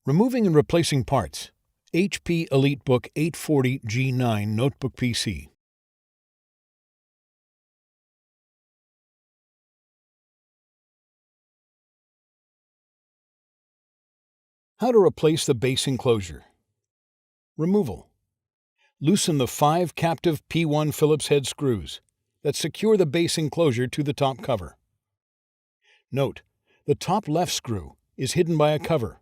Removing and replacing parts. HP EliteBook 840 G9 Notebook PC. How to replace the base enclosure. Removal. Loosen the 5 captive P1 Phillips head screws that secure the base enclosure to the top cover. Note, the top left screw is hidden by a cover.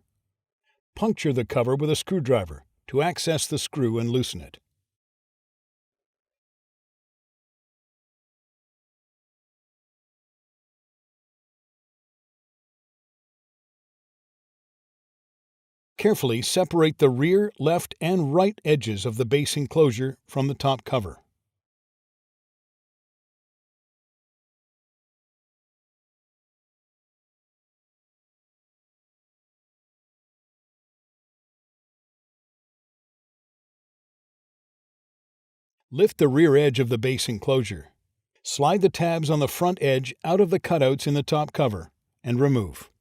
Puncture the cover with a screwdriver to access the screw and loosen it. Carefully separate the rear, left, and right edges of the base enclosure from the top cover. Lift the rear edge of the base enclosure. Slide the tabs on the front edge out of the cutouts in the top cover and remove.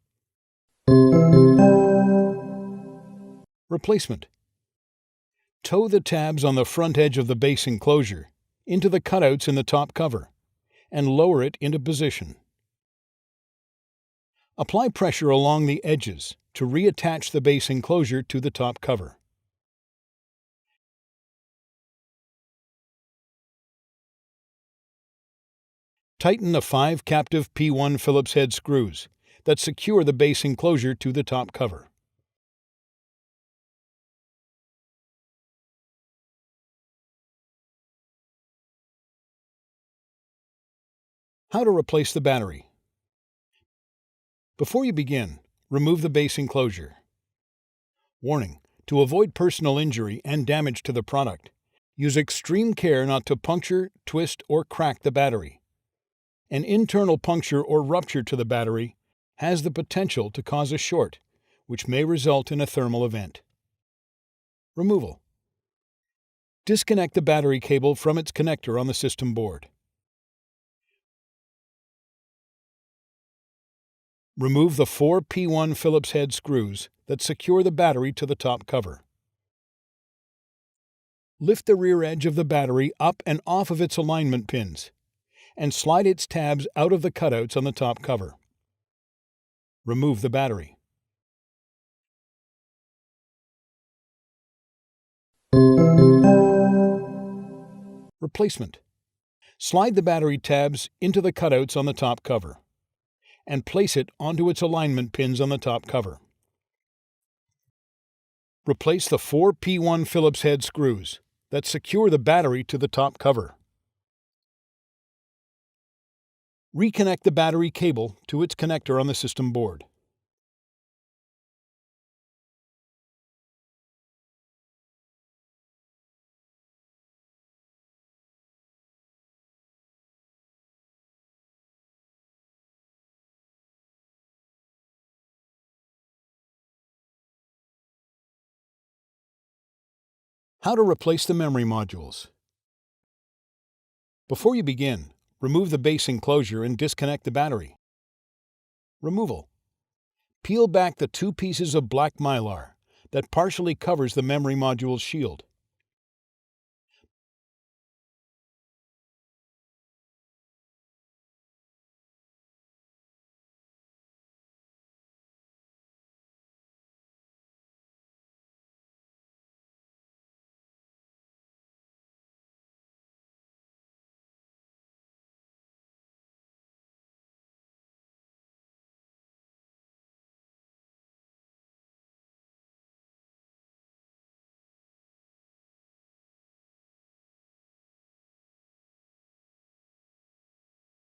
Replacement. Tow the tabs on the front edge of the base enclosure into the cutouts in the top cover and lower it into position. Apply pressure along the edges to reattach the base enclosure to the top cover. Tighten the 5 captive P1 Phillips head screws that secure the base enclosure to the top cover. How to replace the battery. Before you begin, remove the base enclosure. Warning: to avoid personal injury and damage to the product, use extreme care not to puncture, twist, or crack the battery. An internal puncture or rupture to the battery has the potential to cause a short, which may result in a thermal event. Removal. Disconnect the battery cable from its connector on the system board. Remove the 4 P1 Phillips head screws that secure the battery to the top cover. Lift the rear edge of the battery up and off of its alignment pins and slide its tabs out of the cutouts on the top cover. Remove the battery. Replacement. Slide the battery tabs into the cutouts on the top cover and place it onto its alignment pins on the top cover. Replace the 4 P1 Phillips head screws that secure the battery to the top cover. Reconnect the battery cable to its connector on the system board. How to replace the memory modules. Before you begin, remove the base enclosure and disconnect the battery. Removal. Peel back the 2 pieces of black mylar that partially covers the memory module's shield.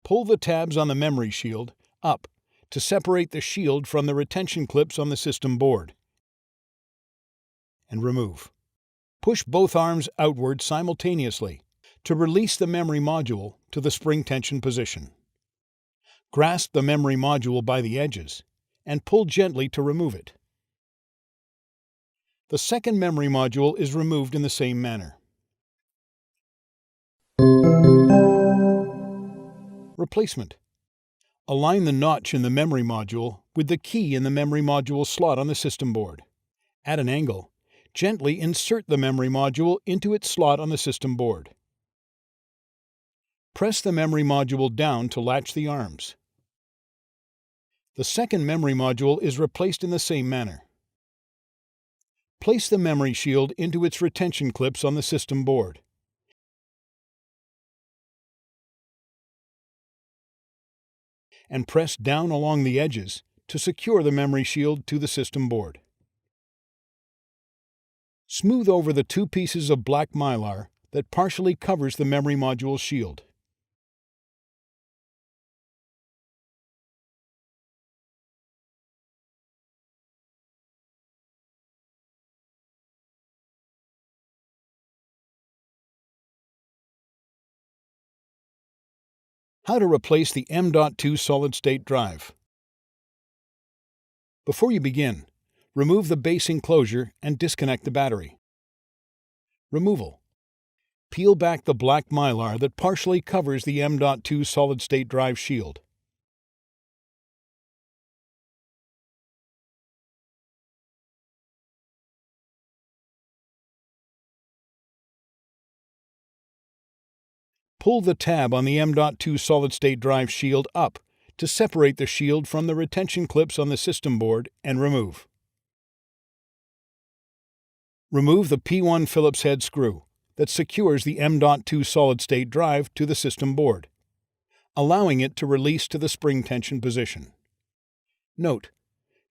Pull the tabs on the memory shield up to separate the shield from the retention clips on the system board and remove. Push both arms outward simultaneously to release the memory module to the spring tension position. Grasp the memory module by the edges and pull gently to remove it. The second memory module is removed in the same manner. Replacement. Align the notch in the memory module with the key in the memory module slot on the system board At an angle, gently insert the memory module into its slot on the system board. Press the memory module down to latch the arms. The second memory module is replaced in the same manner. Place the memory shield into its retention clips on the system board. And press down along the edges to secure the memory shield to the system board. Smooth over the two pieces of black mylar that partially covers the memory module shield. How to replace the M.2 solid-state drive. Before you begin, remove the base enclosure and disconnect the battery. Removal. Peel back the black mylar that partially covers the M.2 solid-state drive shield. Pull the tab on the M.2 solid-state drive shield up to separate the shield from the retention clips on the system board and remove. Remove the P1 Phillips head screw that secures the M.2 solid-state drive to the system board, allowing it to release to the spring tension position. Note,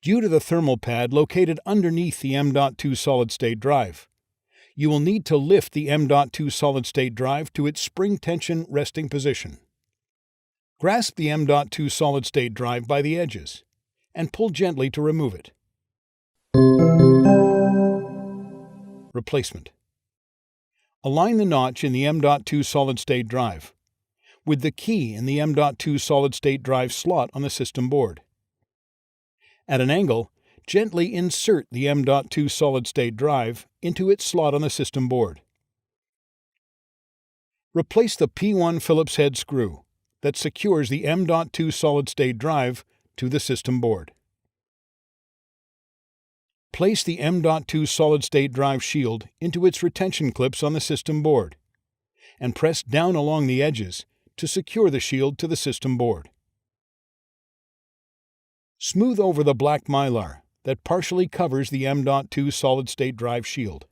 due to the thermal pad located underneath the M.2 solid-state drive, you will need to lift the M.2 solid-state drive to its spring tension resting position. Grasp the M.2 solid-state drive by the edges and pull gently to remove it. Replacement. Align the notch in the M.2 solid-state drive with the key in the M.2 solid-state drive slot on the system board. At an angle, gently insert the M.2 solid-state drive into its slot on the system board. Replace the P1 Phillips head screw that secures the M.2 solid-state drive to the system board. Place the M.2 solid-state drive shield into its retention clips on the system board and press down along the edges to secure the shield to the system board. Smooth over the black mylar that partially covers the M.2 solid-state drive shield.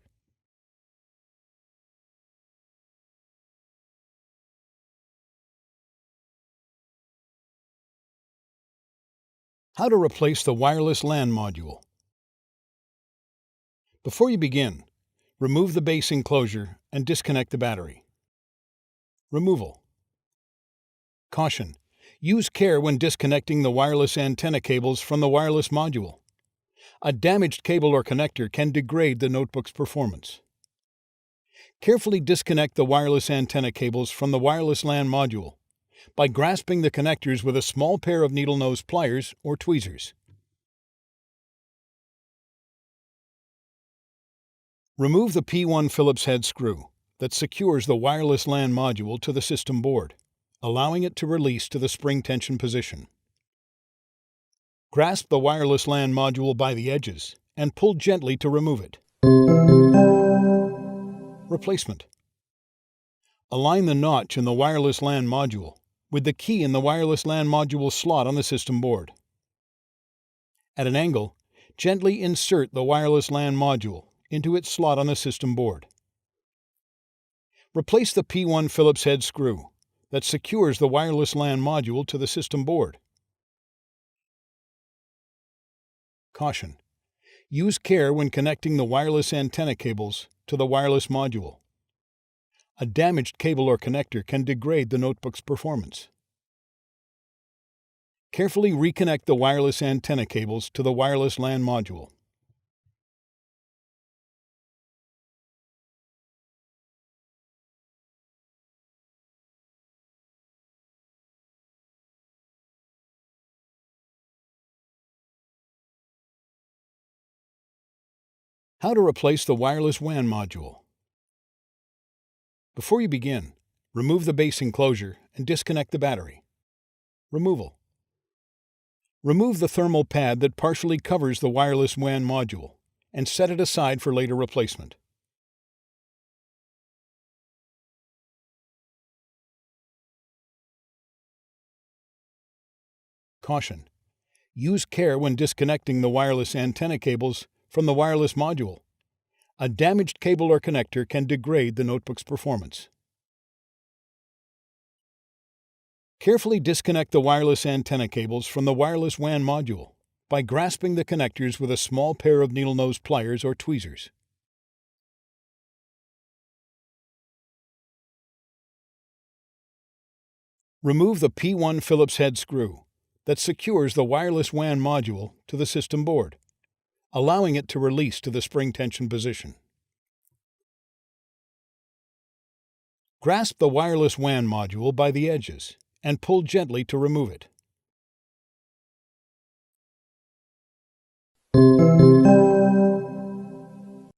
How to replace the wireless LAN module. Before you begin, remove the base enclosure and disconnect the battery. Removal. Caution: use care when disconnecting the wireless antenna cables from the wireless module. A damaged cable or connector can degrade the notebook's performance. Carefully disconnect the wireless antenna cables from the wireless LAN module by grasping the connectors with a small pair of needle-nose pliers or tweezers. Remove the P1 Phillips head screw that secures the wireless LAN module to the system board, allowing it to release to the spring tension position. Grasp the wireless LAN module by the edges and pull gently to remove it. Replacement. Align the notch in the wireless LAN module with the key in the wireless LAN module slot on the system board. At an angle, gently insert the wireless LAN module into its slot on the system board. Replace the P1 Phillips head screw that secures the wireless LAN module to the system board. Caution: use care when connecting the wireless antenna cables to the wireless module. A damaged cable or connector can degrade the notebook's performance. Carefully reconnect the wireless antenna cables to the wireless LAN module. How to replace the wireless WAN module. Before you begin, remove the base enclosure and disconnect the battery. Removal. Remove the thermal pad that partially covers the wireless WAN module and set it aside for later replacement. Caution: use care when disconnecting the wireless antenna cables from the wireless module. A damaged cable or connector can degrade the notebook's performance. Carefully disconnect the wireless antenna cables from the wireless WAN module by grasping the connectors with a small pair of needle-nose pliers or tweezers. Remove the P1 Phillips head screw that secures the wireless WAN module to the system board, allowing it to release to the spring tension position. Grasp the wireless WAN module by the edges and pull gently to remove it.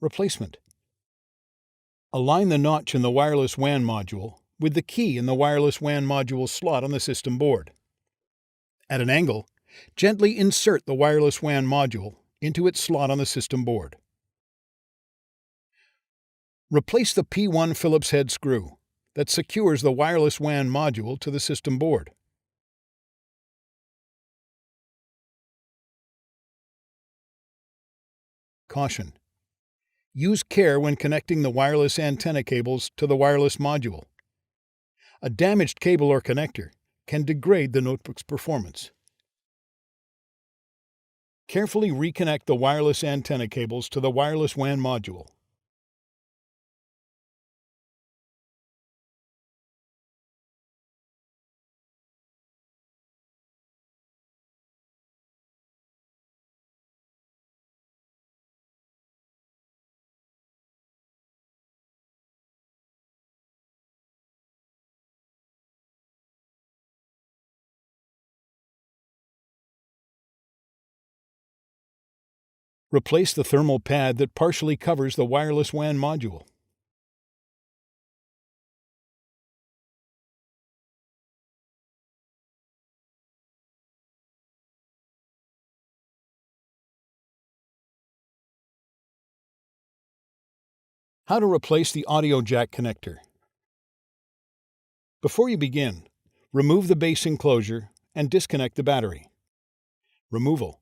Replacement: align the notch in the wireless WAN module with the key in the wireless WAN module slot on the system board. At an angle, gently insert the wireless WAN module into its slot on the system board. Replace the P1 Phillips head screw that secures the wireless WAN module to the system board. Caution: use care when connecting the wireless antenna cables to the wireless module. A damaged cable or connector can degrade the notebook's performance. Carefully reconnect the wireless antenna cables to the wireless WAN module. Replace the thermal pad that partially covers the wireless WAN module. How to replace the audio jack connector. Before you begin, remove the base enclosure and disconnect the battery. Removal: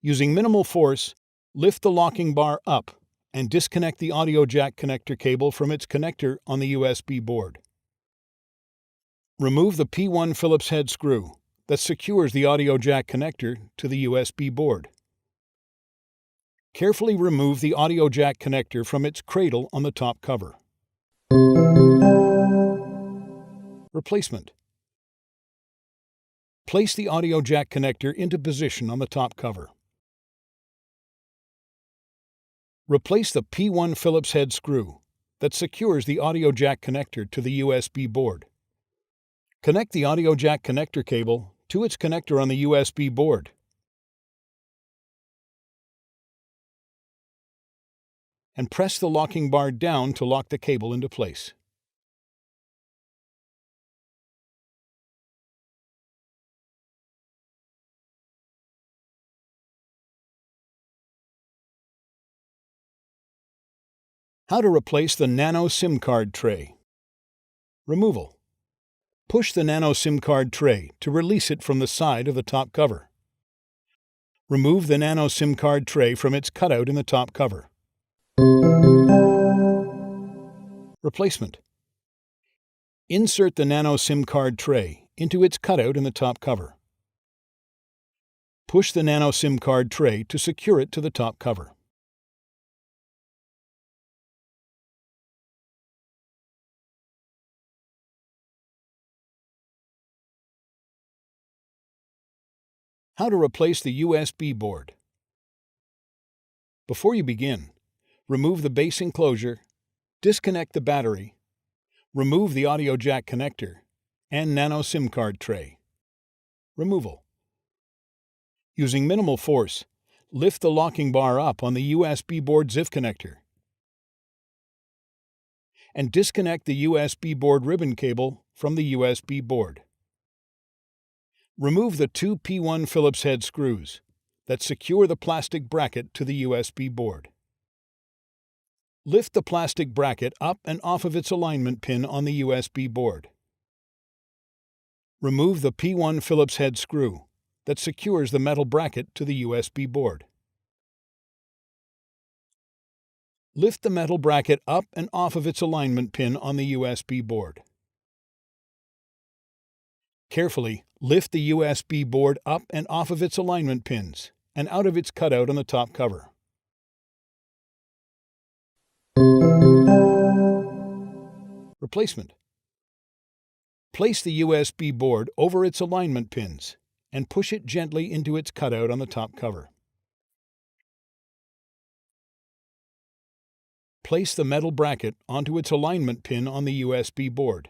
using minimal force, lift the locking bar up and disconnect the audio jack connector cable from its connector on the USB board. Remove the P1 Phillips head screw that secures the audio jack connector to the USB board. Carefully remove the audio jack connector from its cradle on the top cover. Replacement: place the audio jack connector into position on the top cover. Replace the P1 Phillips head screw that secures the audio jack connector to the USB board. Connect the audio jack connector cable to its connector on the USB board. And press the locking bar down to lock the cable into place. How to replace the Nano SIM card tray. Removal: push the Nano SIM card tray to release it from the side of the top cover. Remove the Nano SIM card tray from its cutout in the top cover. Replacement: insert the Nano SIM card tray into its cutout in the top cover. Push the Nano SIM card tray to secure it to the top cover. How to replace the USB board. Before you begin, remove the base enclosure, disconnect the battery, remove the audio jack connector, and Nano SIM card tray. Removal: using minimal force, lift the locking bar up on the USB board ZIF connector and disconnect the USB board ribbon cable from the USB board. Remove the two P1 Phillips head screws that secure the plastic bracket to the USB board. Lift the plastic bracket up and off of its alignment pin on the USB board. Remove the P1 Phillips head screw that secures the metal bracket to the USB board. Lift the metal bracket up and off of its alignment pin on the USB board. Carefully lift the USB board up and off of its alignment pins and out of its cutout on the top cover. Replacement. Place the USB board over its alignment pins and push it gently into its cutout on the top cover. Place the metal bracket onto its alignment pin on the USB board.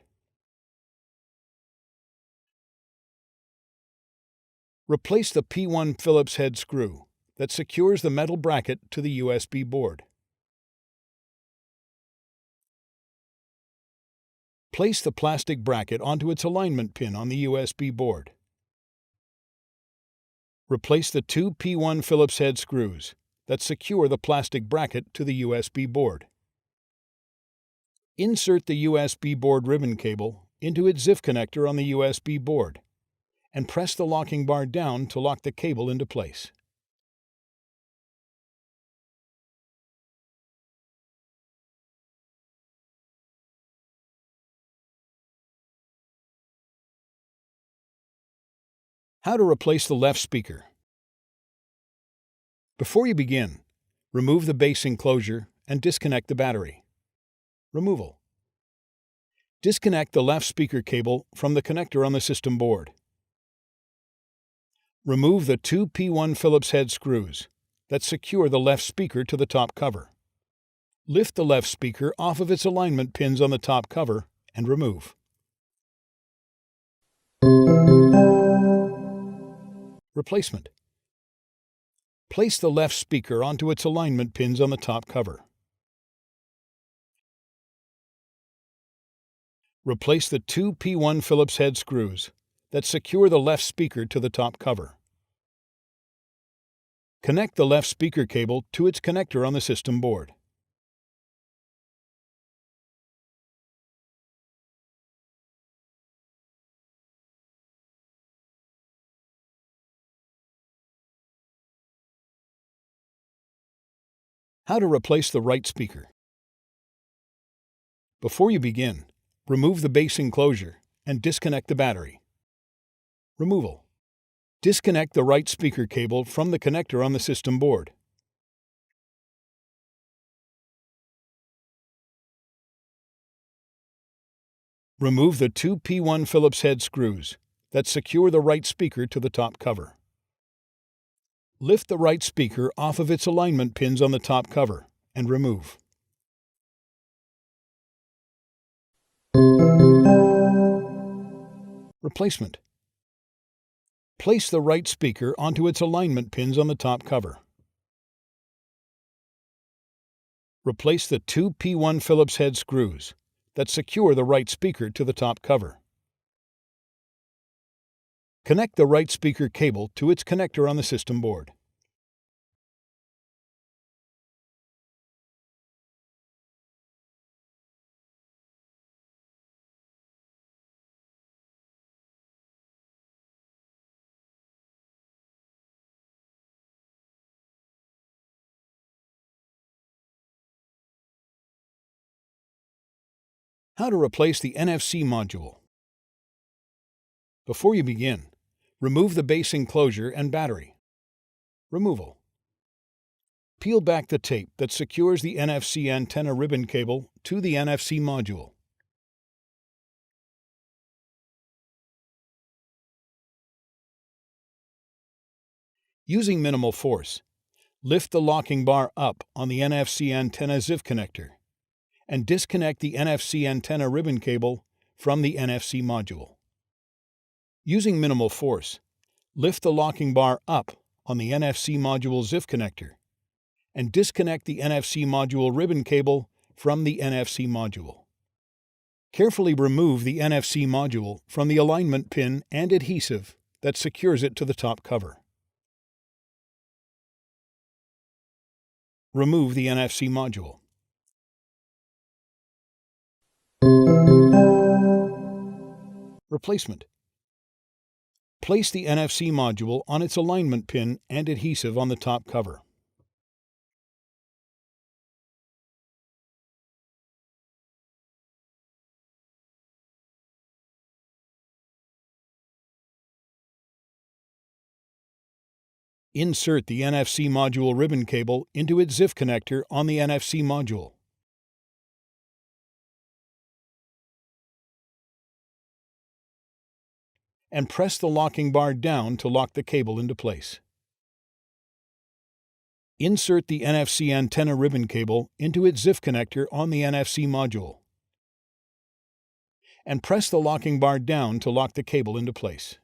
Replace the P1 Phillips head screw that secures the metal bracket to the USB board. Place the plastic bracket onto its alignment pin on the USB board. Replace the two P1 Phillips head screws that secure the plastic bracket to the USB board. Insert the USB board ribbon cable into its ZIF connector on the USB board and press the locking bar down to lock the cable into place. How to replace the left speaker. Before you begin, remove the base enclosure and disconnect the battery. Removal. Disconnect the left speaker cable from the connector on the system board. Remove the two P1 Phillips head screws that secure the left speaker to the top cover. Lift the left speaker off of its alignment pins on the top cover and remove. Replacement. Place the left speaker onto its alignment pins on the top cover. Replace the two P1 Phillips head screws that secure the left speaker to the top cover. Connect the left speaker cable to its connector on the system board. How to replace the right speaker. Before you begin, remove the base enclosure and disconnect the battery. Removal. Disconnect the right speaker cable from the connector on the system board. Remove the two P1 Phillips head screws that secure the right speaker to the top cover. Lift the right speaker off of its alignment pins on the top cover and remove. Replacement. Place the right speaker onto its alignment pins on the top cover. Replace the two P1 Phillips head screws that secure the right speaker to the top cover. Connect the right speaker cable to its connector on the system board. How to replace the NFC module. Before you begin, remove the base enclosure and battery. Removal. Peel back the tape that secures the NFC antenna ribbon cable to the NFC module. Using minimal force, lift the locking bar up on the NFC antenna ZIF connector and disconnect the NFC antenna ribbon cable from the NFC module. Using minimal force, lift the locking bar up on the NFC module ZIF connector and disconnect the NFC module ribbon cable from the NFC module. Carefully remove the NFC module from the alignment pin and adhesive that secures it to the top cover. Remove the NFC module. Replacement. Place the NFC module on its alignment pin and adhesive on the top cover. Insert the NFC module ribbon cable into its ZIF connector on the NFC module. And press the locking bar down to lock the cable into place. Insert the NFC antenna ribbon cable into its ZIF connector on the NFC module. And press the locking bar down to lock the cable into place.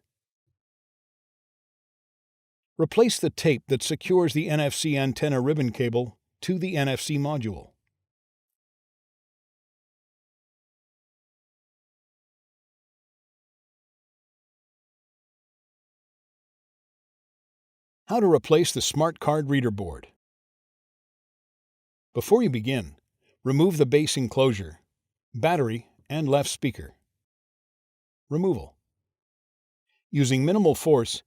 Replace the tape that secures the NFC antenna ribbon cable to the NFC module. How to replace the smart card reader board. Before you begin, remove the base enclosure, battery, and left speaker. Removal. Using minimal force,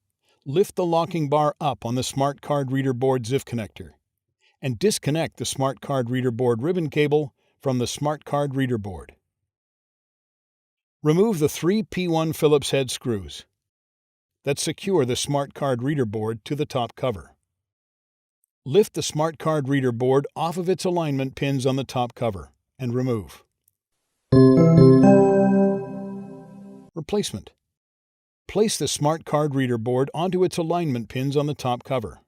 lift the locking bar up on the smart card reader board ZIF connector and disconnect the smart card reader board ribbon cable from the smart card reader board. Remove the 3 P1 Phillips head screws that secure the smart card reader board to the top cover. Lift the smart card reader board off of its alignment pins on the top cover and remove. Replacement. Place the smart card reader board onto its alignment pins on the top cover.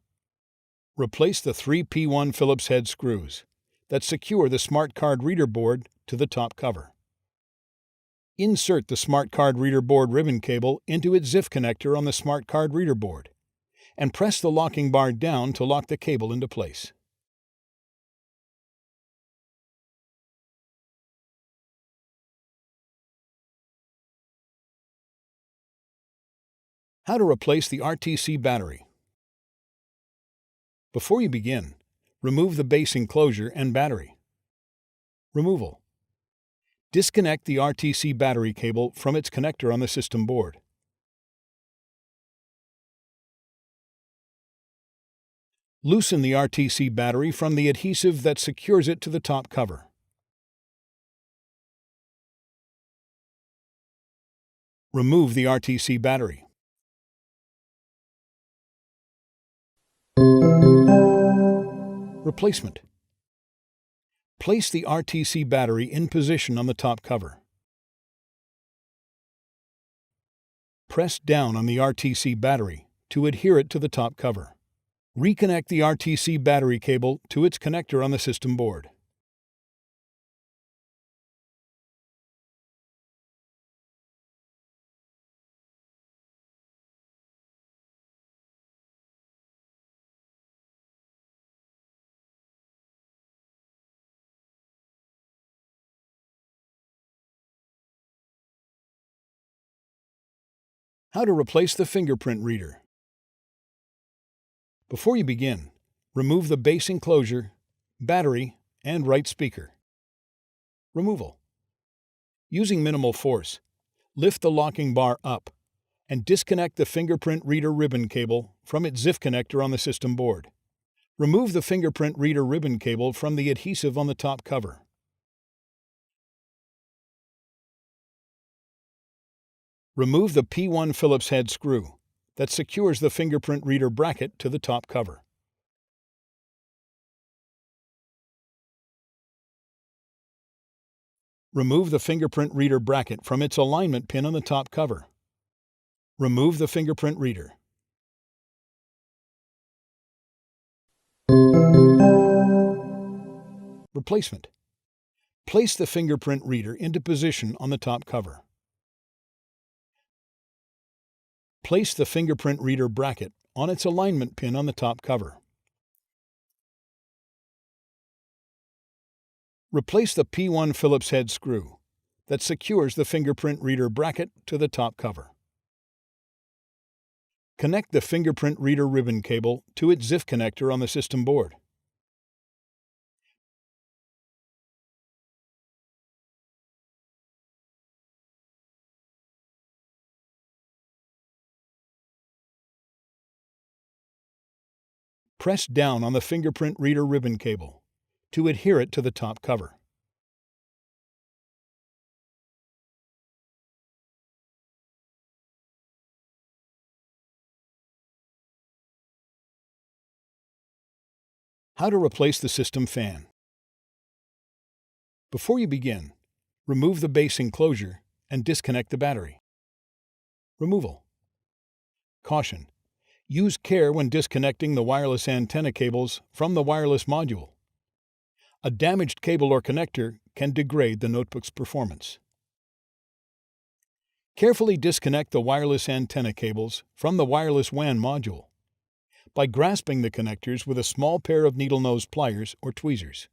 Replace the 3 P1 Phillips head screws that secure the smart card reader board to the top cover. Insert the smart card reader board ribbon cable into its ZIF connector on the smart card reader board and press the locking bar down to lock the cable into place. How to replace the RTC battery. Before you begin, remove the base enclosure and battery. Removal. Disconnect the RTC battery cable from its connector on the system board. Loosen the RTC battery from the adhesive that secures it to the top cover. Remove the RTC battery. Replacement. Place the RTC battery in position on the top cover. Press down on the RTC battery to adhere it to the top cover. Reconnect the RTC battery cable to its connector on the system board. How to replace the fingerprint reader. Before you begin, remove the base enclosure, battery, and right speaker. Removal. Using minimal force, lift the locking bar up and disconnect the fingerprint reader ribbon cable from its ZIF connector on the system board. Remove the fingerprint reader ribbon cable from the adhesive on the top cover. Remove the P1 Phillips head screw that secures the fingerprint reader bracket to the top cover. Remove the fingerprint reader bracket from its alignment pin on the top cover. Remove the fingerprint reader. Replacement. Place the fingerprint reader into position on the top cover. Place the fingerprint reader bracket on its alignment pin on the top cover. Replace the P1 Phillips head screw that secures the fingerprint reader bracket to the top cover. Connect the fingerprint reader ribbon cable to its ZIF connector on the system board. Press down on the Fingerprint Reader ribbon cable to adhere it to the top cover. How to replace the system fan. Before you begin, remove the base enclosure and disconnect the battery. Removal. Caution: use care when disconnecting the wireless antenna cables from the wireless module. A damaged cable or connector can degrade the notebook's performance. Carefully disconnect the wireless antenna cables from the wireless WAN module by grasping the connectors with a small pair of needle-nose pliers or tweezers.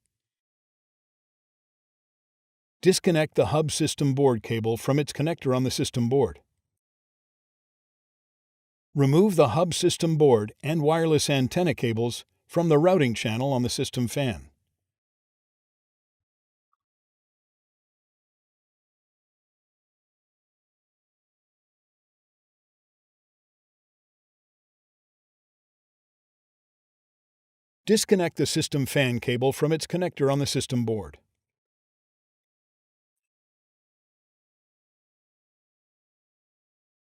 Disconnect the hub system board cable from its connector on the system board. Remove the hub system board and wireless antenna cables from the routing channel on the system fan. Disconnect the system fan cable from its connector on the system board.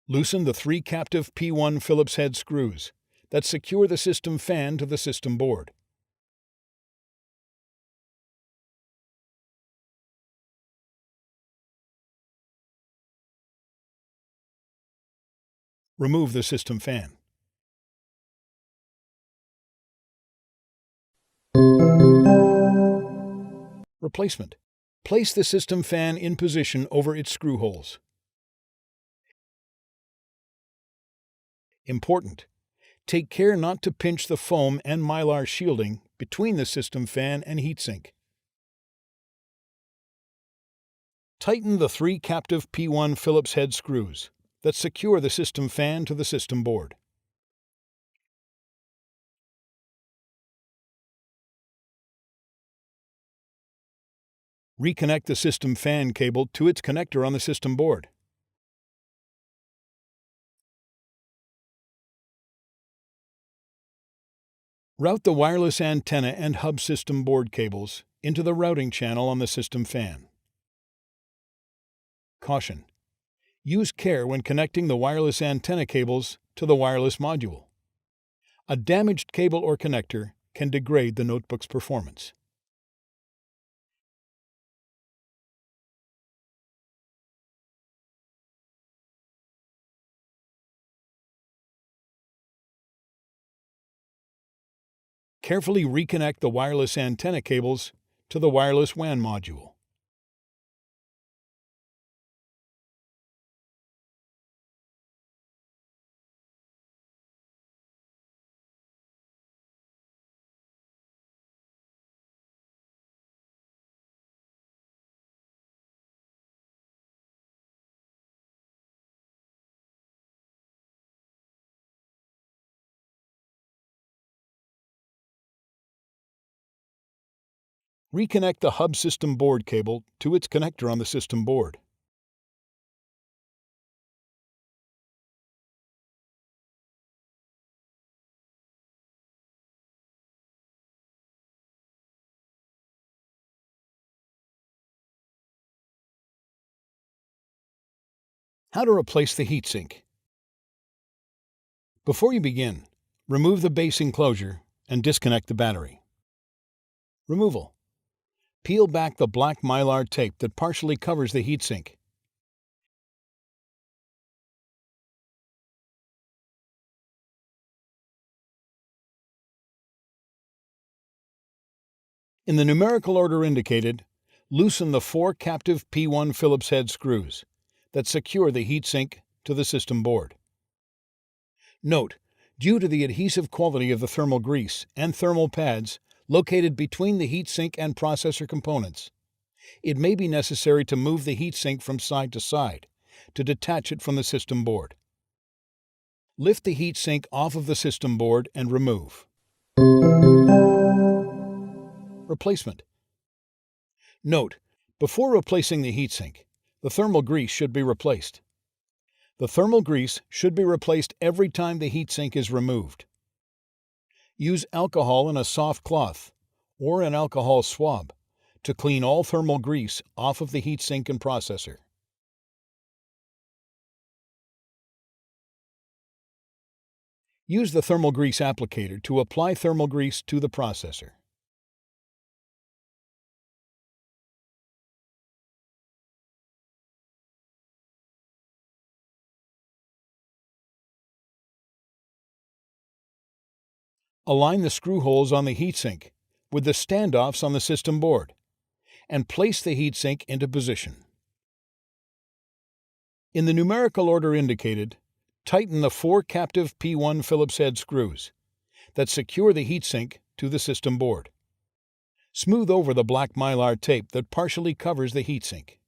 Loosen the 3 captive P1 Phillips head screws that secure the system fan to the system board. Remove the system fan. Replacement. Place the system fan in position over its screw holes. Important: take care not to pinch the foam and mylar shielding between the system fan and heatsink. Tighten the 3 captive P1 Phillips head screws that secure the system fan to the system board. Reconnect the system fan cable to its connector on the system board. Route the wireless antenna and hub system board cables into the routing channel on the system fan. Caution: use care when connecting the wireless antenna cables to the wireless module. A damaged cable or connector can degrade the notebook's performance. Carefully reconnect the wireless antenna cables to the wireless WAN module. Reconnect the hub system board cable to its connector on the system board. How to replace the heatsink. Before you begin, remove the base enclosure and disconnect the battery. Removal. Peel back the black mylar tape that partially covers the heatsink. In the numerical order indicated, loosen the 4 captive P1 Phillips head screws that secure the heatsink to the system board. Note: due to the adhesive quality of the thermal grease and thermal pads located between the heatsink and processor components, it may be necessary to move the heatsink from side to side to detach it from the system board. Lift the heatsink off of the system board and remove. Replacement. Note: before replacing the heatsink, the thermal grease should be replaced. The thermal grease should be replaced every time the heatsink is removed. Use alcohol in a soft cloth or an alcohol swab to clean all thermal grease off of the heatsink and processor. Use the thermal grease applicator to apply thermal grease to the processor. Align the screw holes on the heatsink with the standoffs on the system board and place the heatsink into position. In the numerical order indicated, tighten the 4 captive P1 Phillips head screws that secure the heatsink to the system board. Smooth over the black mylar tape that partially covers the heatsink.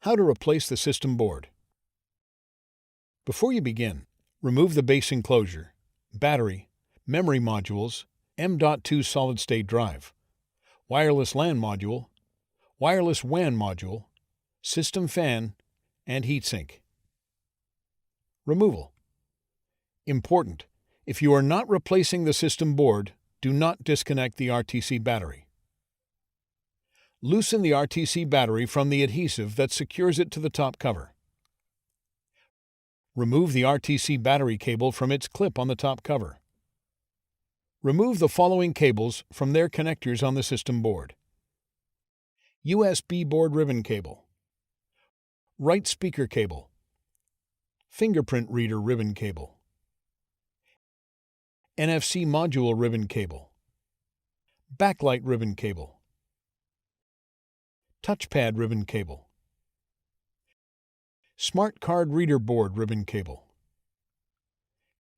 How to replace the system board. Before you begin, remove the base enclosure, battery, memory modules, M.2 solid-state drive, wireless LAN module, wireless WAN module, system fan, and heatsink. Removal. Important: if you are not replacing the system board, do not disconnect the RTC battery. Loosen the RTC battery from the adhesive that secures it to the top cover. Remove the RTC battery cable from its clip on the top cover. Remove the following cables from their connectors on the system board: USB board ribbon cable, right speaker cable, Fingerprint Reader ribbon cable, NFC Module ribbon cable, backlight ribbon cable, Touchpad ribbon cable, Smart Card Reader board ribbon cable,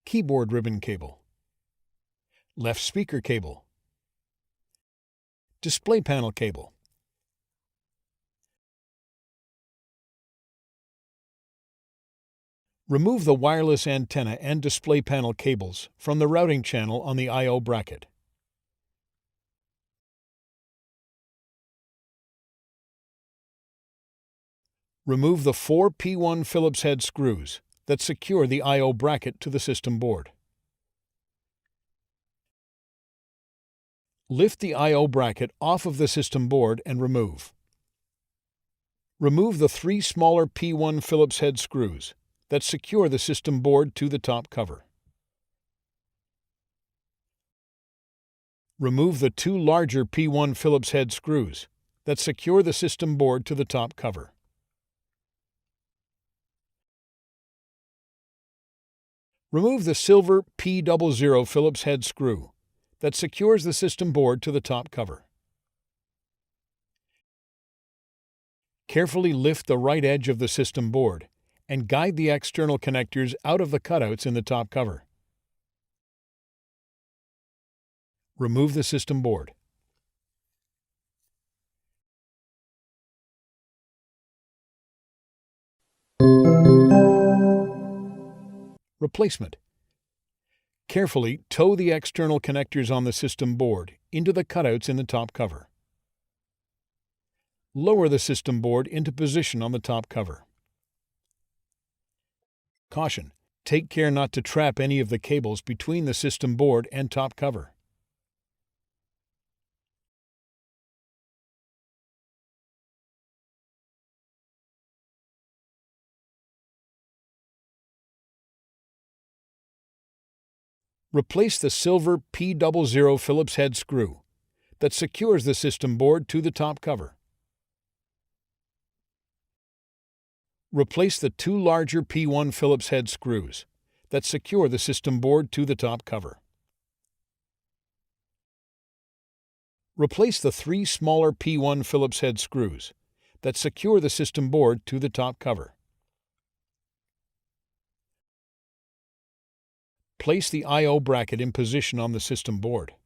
keyboard ribbon cable, left speaker cable, display panel cable. Remove the wireless antenna and display panel cables from the routing channel on the I/O bracket. Remove the 4 P1 Phillips head screws that secure the I/O bracket to the system board. Lift the I/O bracket off of the system board and remove. Remove the 3 smaller P1 Phillips head screws that secure the system board to the top cover. Remove the 2 larger P1 Phillips head screws that secure the system board to the top cover. Remove the silver P00 Phillips head screw that secures the system board to the top cover. Carefully lift the right edge of the system board and guide the external connectors out of the cutouts in the top cover. Remove the system board. Replacement. Carefully tow the external connectors on the system board into the cutouts in the top cover. Lower the system board into position on the top cover. Caution: take care not to trap any of the cables between the system board and top cover. Replace the silver P00 Phillips head screw that secures the system board to the top cover. Replace the 2 larger P1 Phillips head screws that secure the system board to the top cover. Replace the 3 smaller P1 Phillips head screws that secure the system board to the top cover. Place the I/O bracket in position on the system board.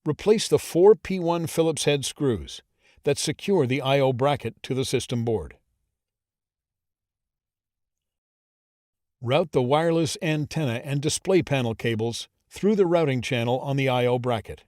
Replace the 4 P1 Phillips head screws that secure the I/O bracket to the system board. Route the wireless antenna and display panel cables through the routing channel on the I/O bracket.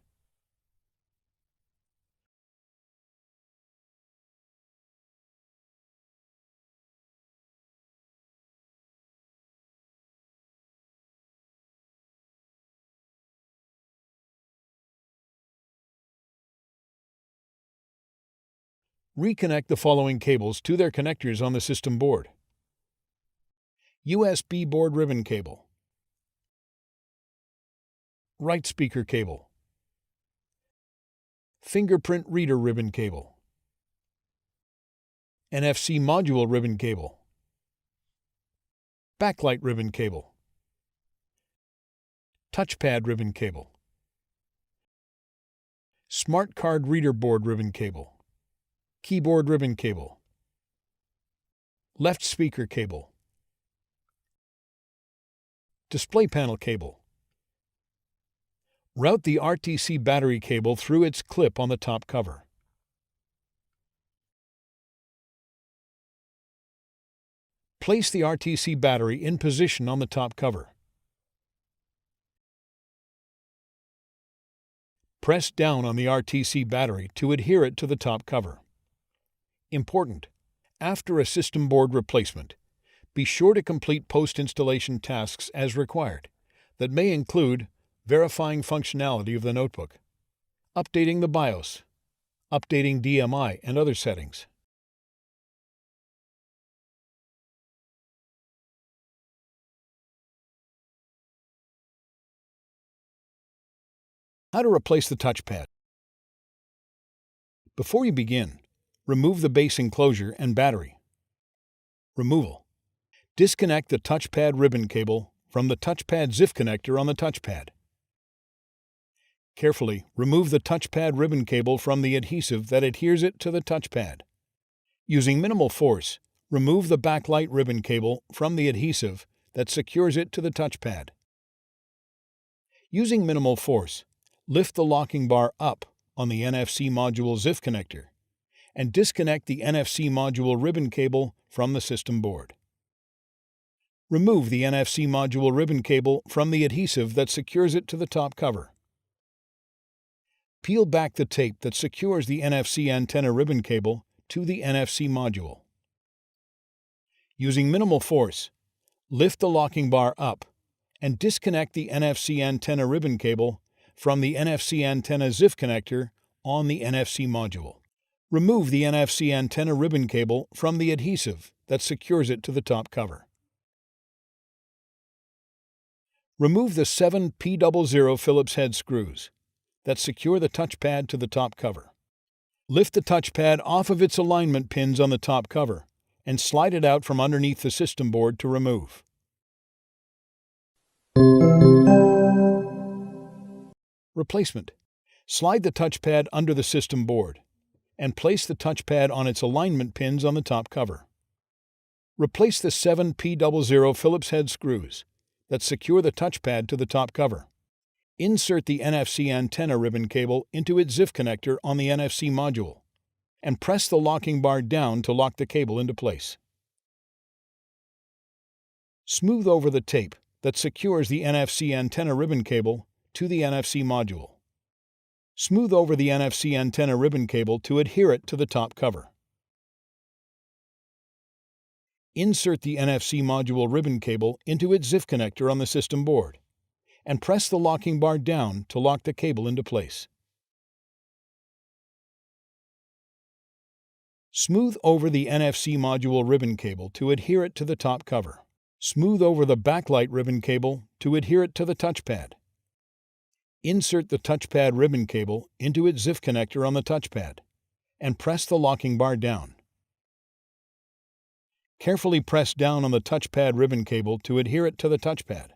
Reconnect the following cables to their connectors on the system board. USB board ribbon cable, right speaker cable, Fingerprint Reader ribbon cable, NFC Module ribbon cable, backlight ribbon cable, Touchpad ribbon cable, Smart Card Reader board ribbon cable, keyboard ribbon cable, left speaker cable, display panel cable. Route the RTC battery cable through its clip on the top cover. Place the RTC battery in position on the top cover. Press down on the RTC battery to adhere it to the top cover. Important: after a system board replacement, be sure to complete post-installation tasks as required that may include verifying functionality of the notebook, updating the BIOS, updating DMI and other settings. How to replace the touchpad. Before you begin, remove the base enclosure and battery. Removal: disconnect the touchpad ribbon cable from the touchpad ZIF connector on the touchpad. Carefully remove the touchpad ribbon cable from the adhesive that adheres it to the touchpad. Using minimal force, remove the backlight ribbon cable from the adhesive that secures it to the touchpad. Using minimal force, lift the locking bar up on the NFC Module ZIF connector and disconnect the NFC Module ribbon cable from the system board. Remove the NFC Module ribbon cable from the adhesive that secures it to the top cover. Peel back the tape that secures the NFC antenna ribbon cable to the NFC Module. Using minimal force, lift the locking bar up and disconnect the NFC antenna ribbon cable from the NFC antenna ZIF connector on the NFC Module. Remove the NFC antenna ribbon cable from the adhesive that secures it to the top cover. Remove the 7 P00 Phillips head screws that secure the touchpad to the top cover. Lift the touchpad off of its alignment pins on the top cover and slide it out from underneath the system board to remove. Replacement: slide the touchpad under the system board and place the touchpad on its alignment pins on the top cover. Replace the 7 P00 Phillips head screws that secure the touchpad to the top cover. Insert the NFC antenna ribbon cable into its ZIF connector on the NFC Module and press the locking bar down to lock the cable into place. Smooth over the tape that secures the NFC antenna ribbon cable to the NFC Module. Smooth over the NFC antenna ribbon cable to adhere it to the top cover. Insert the NFC Module ribbon cable into its ZIF connector on the system board and press the locking bar down to lock the cable into place. Smooth over the NFC Module ribbon cable to adhere it to the top cover. Smooth over the backlight ribbon cable to adhere it to the touchpad. Insert the touchpad ribbon cable into its ZIF connector on the touchpad and press the locking bar down. Carefully press down on the touchpad ribbon cable to adhere it to the touchpad.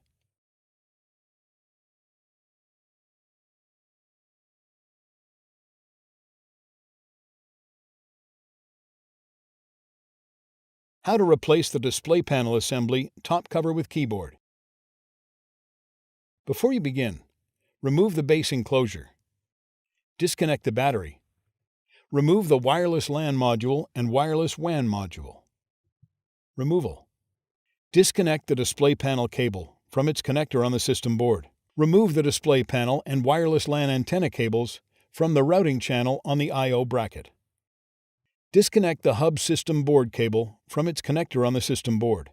How to replace the display panel assembly top cover with keyboard. Before you begin, remove the base enclosure. Disconnect the battery. Remove the wireless LAN module and wireless WAN module. Removal: disconnect the display panel cable from its connector on the system board. Remove the display panel and wireless LAN antenna cables from the routing channel on the I/O bracket. Disconnect the hub system board cable from its connector on the system board.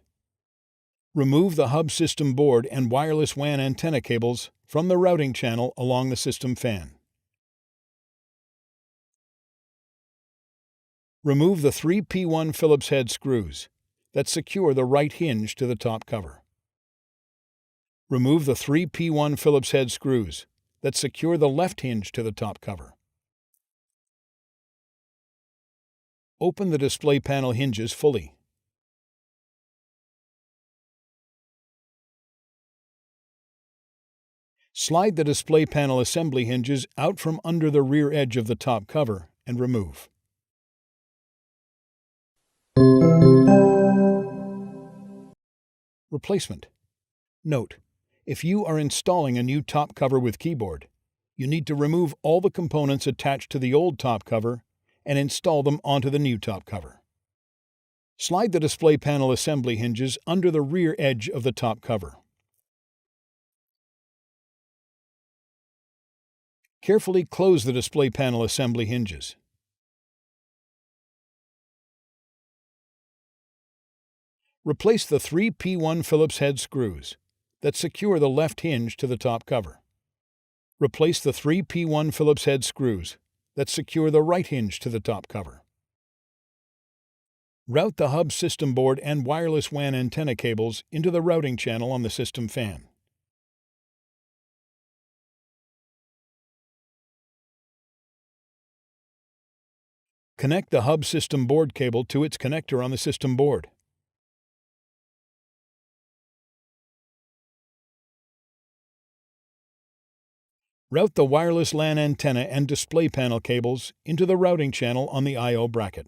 Remove the hub system board and wireless WAN antenna cables from the routing channel along the system fan. Remove the 3 P1 Phillips head screws that secure the right hinge to the top cover. Remove the 3 P1 Phillips head screws that secure the left hinge to the top cover. Open the display panel hinges fully. Slide the display panel assembly hinges out from under the rear edge of the top cover and remove. Replacement. Note: if you are installing a new top cover with keyboard, you need to remove all the components attached to the old top cover and install them onto the new top cover. Slide the display panel assembly hinges under the rear edge of the top cover. Carefully close the display panel assembly hinges. Replace the 3 P1 Phillips head screws that secure the left hinge to the top cover. Replace the 3 P1 Phillips head screws that secure the right hinge to the top cover. Route the hub system board and wireless WAN antenna cables into the routing channel on the system fan. Connect the hub system board cable to its connector on the system board. Route the wireless LAN antenna and display panel cables into the routing channel on the I/O bracket.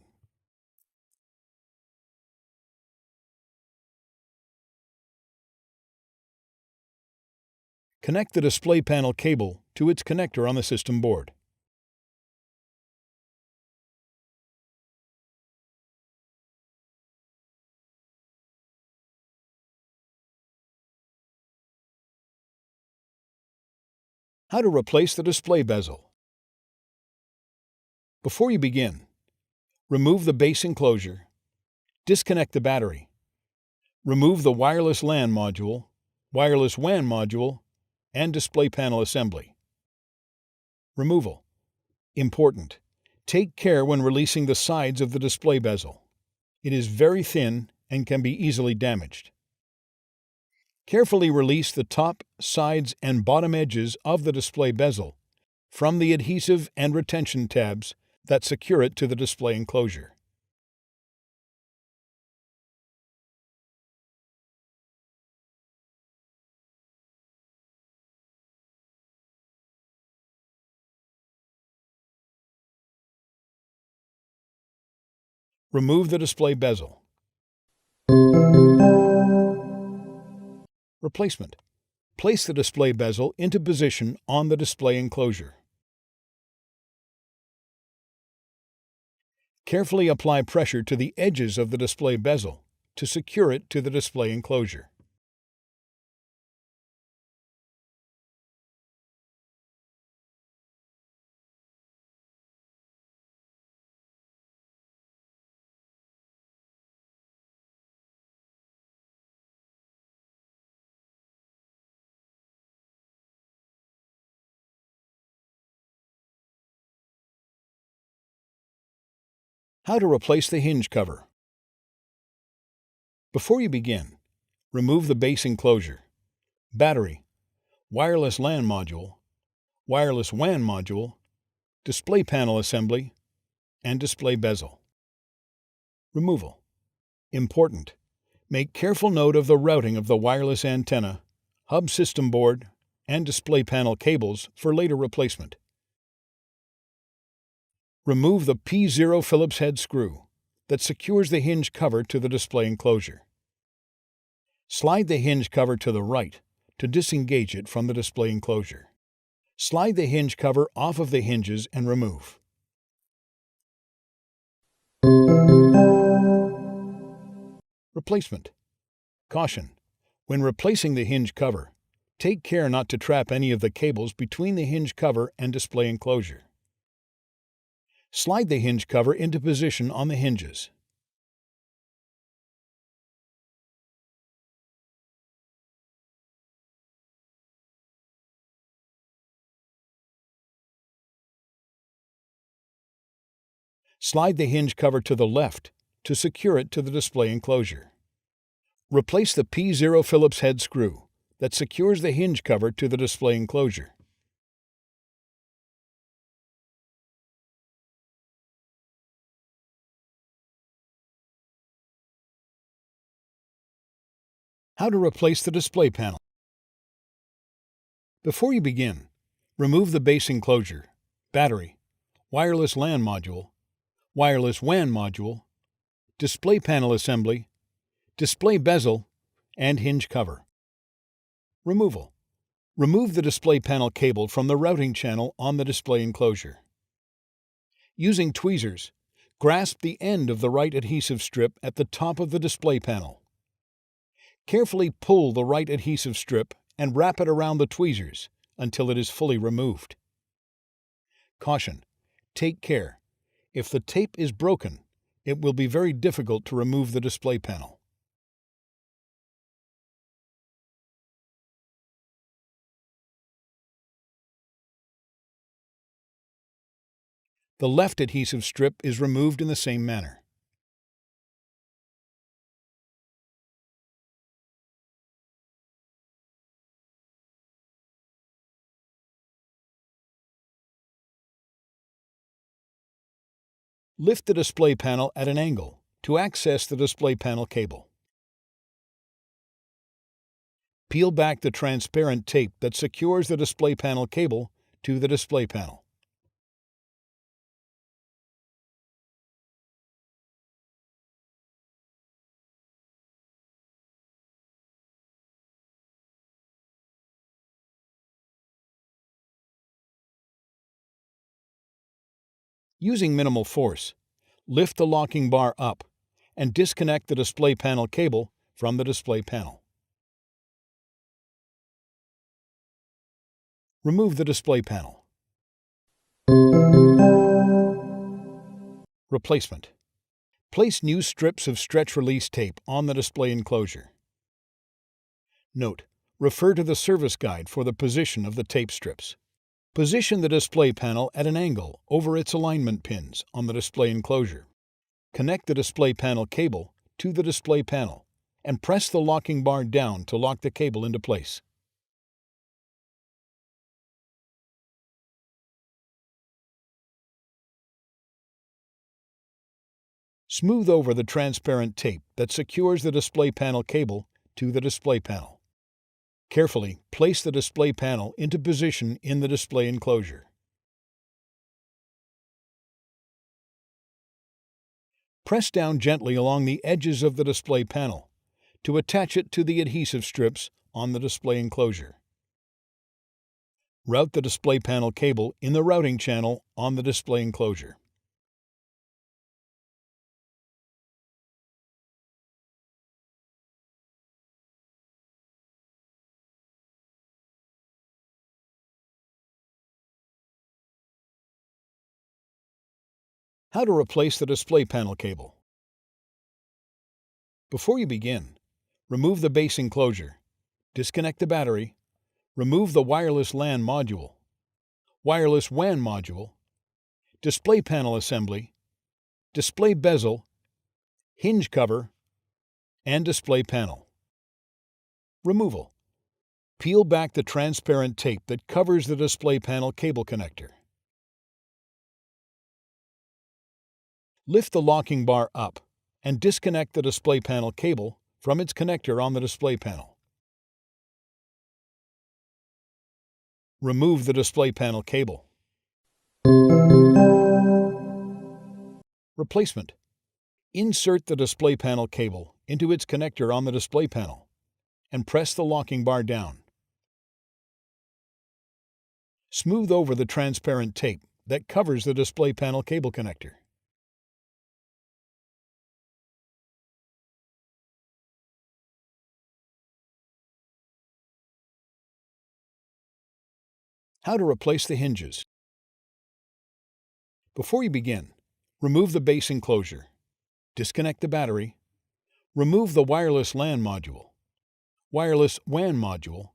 Connect the display panel cable to its connector on the system board. How to replace the display bezel. Before you begin, remove the base enclosure, disconnect the battery, remove the wireless LAN module, wireless WAN module, and display panel assembly. Removal. Important: take care when releasing the sides of the display bezel. It is very thin and can be easily damaged. Carefully release the top, sides, and bottom edges of the display bezel from the adhesive and retention tabs that secure it to the display enclosure. Remove the display bezel. Replacement. Place the display bezel into position on the display enclosure. Carefully apply pressure to the edges of the display bezel to secure it to the display enclosure. How to replace the hinge cover. Before you begin, remove the base enclosure, battery, wireless LAN module, wireless WAN module, display panel assembly, and display bezel. Removal. Important: make careful note of the routing of the wireless antenna, hub system board, and display panel cables for later replacement. Remove the P0 Phillips head screw that secures the hinge cover to the display enclosure. Slide the hinge cover to the right to disengage it from the display enclosure. Slide the hinge cover off of the hinges and remove. Replacement. Caution: when replacing the hinge cover, take care not to trap any of the cables between the hinge cover and display enclosure. Slide the hinge cover into position on the hinges. Slide the hinge cover to the left to secure it to the display enclosure. Replace the P0 Phillips head screw that secures the hinge cover to the display enclosure. How to replace the display panel. Before you begin, remove the base enclosure, battery, wireless LAN module, wireless WAN module, display panel assembly, display bezel, and hinge cover. Removal. Remove the display panel cable from the routing channel on the display enclosure. Using tweezers, grasp the end of the right adhesive strip at the top of the display panel. Carefully pull the right adhesive strip and wrap it around the tweezers until it is fully removed. Caution: take care. If the tape is broken, it will be very difficult to remove the display panel. The left adhesive strip is removed in the same manner. Lift the display panel at an angle to access the display panel cable. Peel back the transparent tape that secures the display panel cable to the display panel. Using minimal force, lift the locking bar up and disconnect the display panel cable from the display panel. Remove the display panel. Replacement. Place new strips of stretch release tape on the display enclosure. Note: refer to the service guide for the position of the tape strips. Position the display panel at an angle over its alignment pins on the display enclosure. Connect the display panel cable to the display panel and press the locking bar down to lock the cable into place. Smooth over the transparent tape that secures the display panel cable to the display panel. Carefully place the display panel into position in the display enclosure. Press down gently along the edges of the display panel to attach it to the adhesive strips on the display enclosure. Route the display panel cable in the routing channel on the display enclosure. How to replace the display panel cable. Before you begin, remove the base enclosure, disconnect the battery, remove the wireless LAN module, wireless WAN module, display panel assembly, display bezel, hinge cover, and display panel. Removal. Peel back the transparent tape that covers the display panel cable connector. Lift the locking bar up and disconnect the display panel cable from its connector on the display panel. Remove the display panel cable. Replacement. Insert the display panel cable into its connector on the display panel and press the locking bar down. Smooth over the transparent tape that covers the display panel cable connector. How to replace the hinges. Before you begin, remove the base enclosure, disconnect the battery, remove the wireless LAN module, wireless WAN module,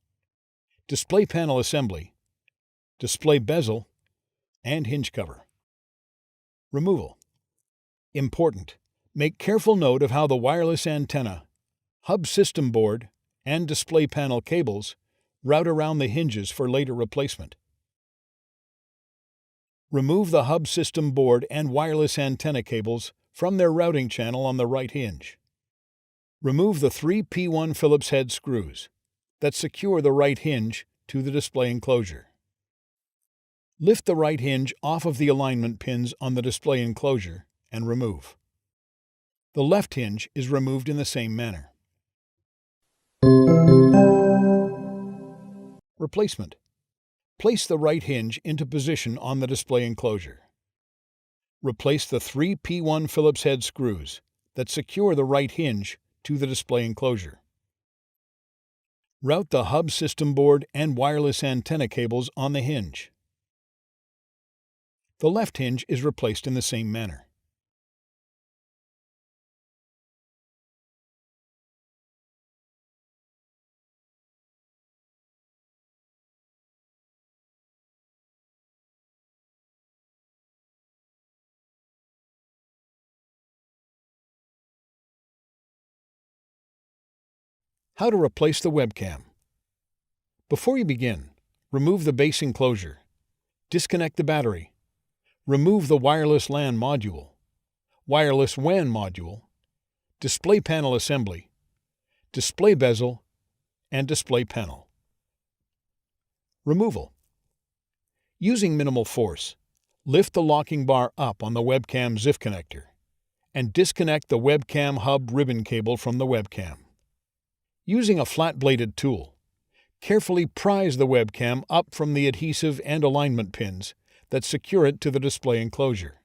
display panel assembly, display bezel, and hinge cover. Removal. Important: make careful note of how the wireless antenna, hub system board, and display panel cables route around the hinges for later replacement. Remove the hub system board and wireless antenna cables from their routing channel on the right hinge. Remove the 3 P1 Phillips head screws that secure the right hinge to the display enclosure. Lift the right hinge off of the alignment pins on the display enclosure and remove. The left hinge is removed in the same manner. Replacement: place the right hinge into position on the display enclosure. Replace the 3 P1 Phillips head screws that secure the right hinge to the display enclosure. Route the hub system board and wireless antenna cables on the hinge. The left hinge is replaced in the same manner. How to replace the webcam. Before you begin, remove the base enclosure, disconnect the battery, remove the wireless LAN module, wireless WAN module, display panel assembly, display bezel, and display panel. Removal: using minimal force, lift the locking bar up on the webcam ZIF connector and disconnect the Webcam-Hub ribbon cable from the webcam. Using a flat-bladed tool, carefully prise the webcam up from the adhesive and alignment pins that secure it to the display enclosure.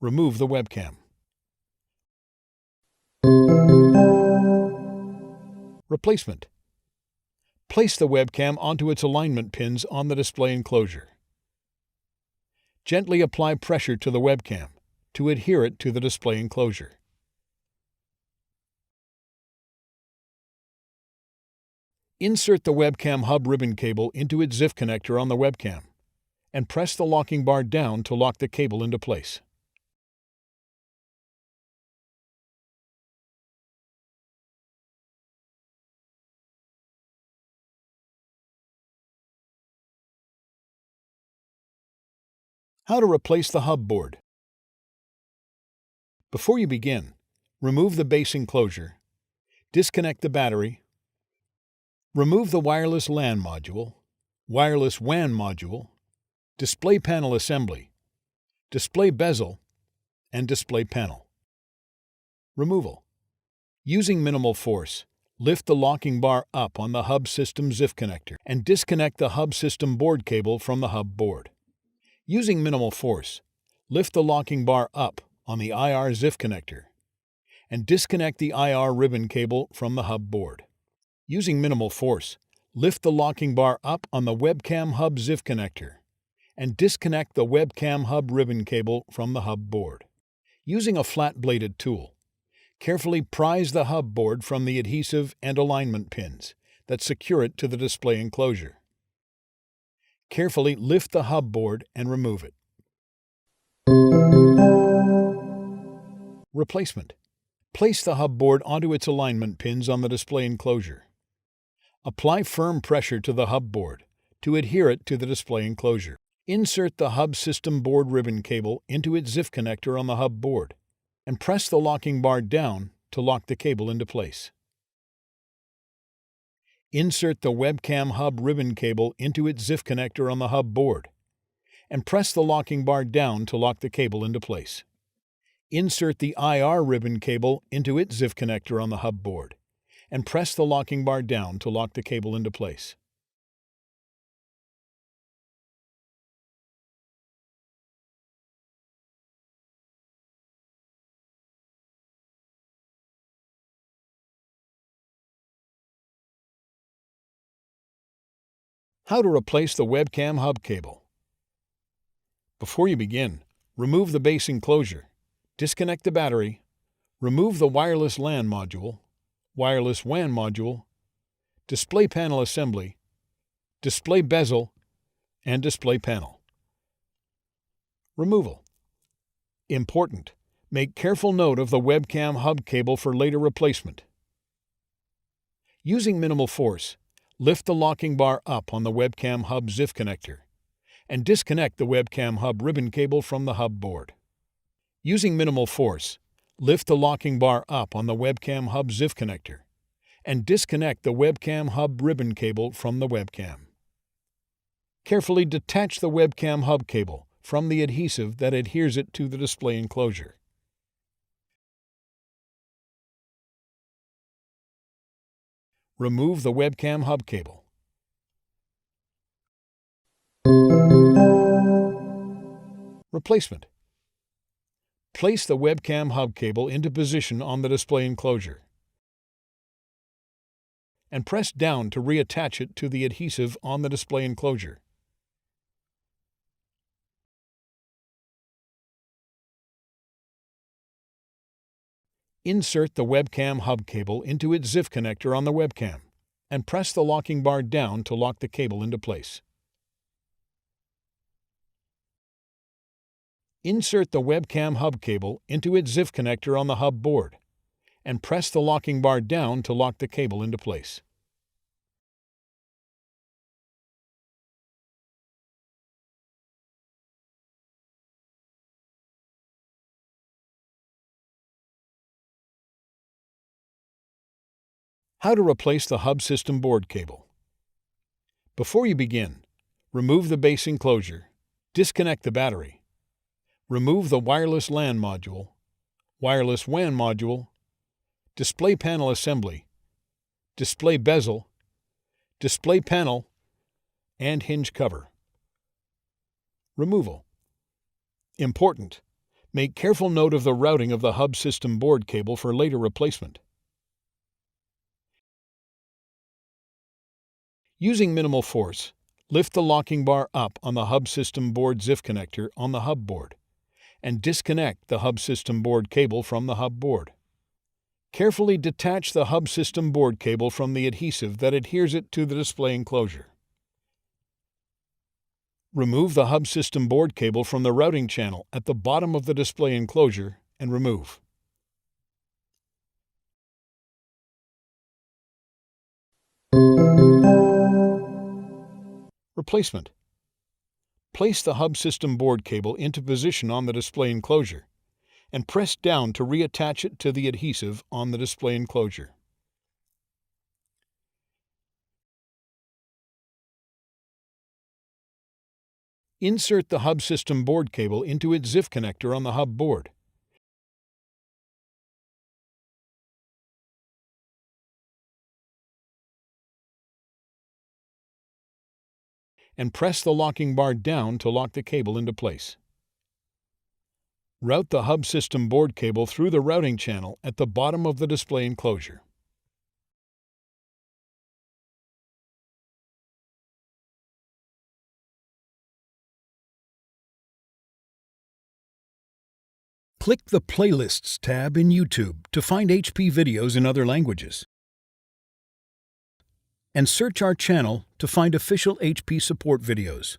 Remove the webcam. Replacement: place the webcam onto its alignment pins on the display enclosure. Gently apply pressure to the webcam to adhere it to the display enclosure. Insert the Webcam-Hub ribbon cable into its ZIF connector on the webcam and press the locking bar down to lock the cable into place. How to replace the hub board. Before you begin, remove the base enclosure, disconnect the battery, remove the wireless LAN module, wireless WAN module, display panel assembly, display bezel, and display panel. Removal: using minimal force, lift the locking bar up on the hub system ZIF connector and disconnect the hub system board cable from the hub board. Using minimal force, lift the locking bar up on the IR ZIF connector and disconnect the IR ribbon cable from the hub board. Using minimal force, lift the locking bar up on the Webcam-Hub ZIF connector and disconnect the Webcam-Hub ribbon cable from the hub board. Using a flat-bladed tool, carefully prise the hub board from the adhesive and alignment pins that secure it to the display enclosure. Carefully lift the hub board and remove it. Replacement: place the hub board onto its alignment pins on the display enclosure. Apply firm pressure to the hub board to adhere it to the display enclosure. Insert the hub system board ribbon cable into its ZIF connector on the hub board and press the locking bar down to lock the cable into place. Insert the Webcam-Hub ribbon cable into its ZIF connector on the hub board and press the locking bar down to lock the cable into place. Insert the IR ribbon cable into its ZIF connector on the hub board and press the locking bar down to lock the cable into place. How to replace the Webcam-Hub cable. Before you begin, remove the base enclosure, disconnect the battery, remove the wireless LAN module, wireless WAN module, display panel assembly, display bezel, and display panel. Removal. Important: make careful note of the Webcam-Hub Cable for later replacement. Using minimal force, lift the locking bar up on the Webcam-Hub ZIF connector and disconnect the Webcam-Hub ribbon cable from the hub board. Using minimal force, lift the locking bar up on the Webcam-Hub ZIF connector and disconnect the Webcam-Hub ribbon cable from the webcam. Carefully detach the Webcam-Hub cable from the adhesive that adheres it to the display enclosure. Remove the Webcam-Hub cable. Replacement. Place the Webcam-Hub cable into position on the display enclosure and press down to reattach it to the adhesive on the display enclosure. Insert the Webcam-Hub cable into its ZIF connector on the webcam and press the locking bar down to lock the cable into place. Insert the Webcam-Hub cable into its ZIF connector on the hub board and press the locking bar down to lock the cable into place. How to replace the hub system board cable. Before you begin, remove the base enclosure, disconnect the battery, remove the wireless LAN module, wireless WAN module, display panel assembly, display bezel, display panel, and hinge cover. Removal. Important: make careful note of the routing of the hub system board cable for later replacement. Using minimal force, lift the locking bar up on the hub system board ZIF connector on the hub board and disconnect the hub system board cable from the hub board. Carefully detach the hub system board cable from the adhesive that adheres it to the display enclosure. Remove the hub system board cable from the routing channel at the bottom of the display enclosure and remove. Replacement. Place the hub system board cable into position on the display enclosure and press down to reattach it to the adhesive on the display enclosure. Insert the hub system board cable into its ZIF connector on the hub board. And press the locking bar down to lock the cable into place. Route the hub system board cable through the routing channel at the bottom of the display enclosure. Click the Playlists tab in YouTube to find HP videos in other languages. And search our channel to find official HP support videos.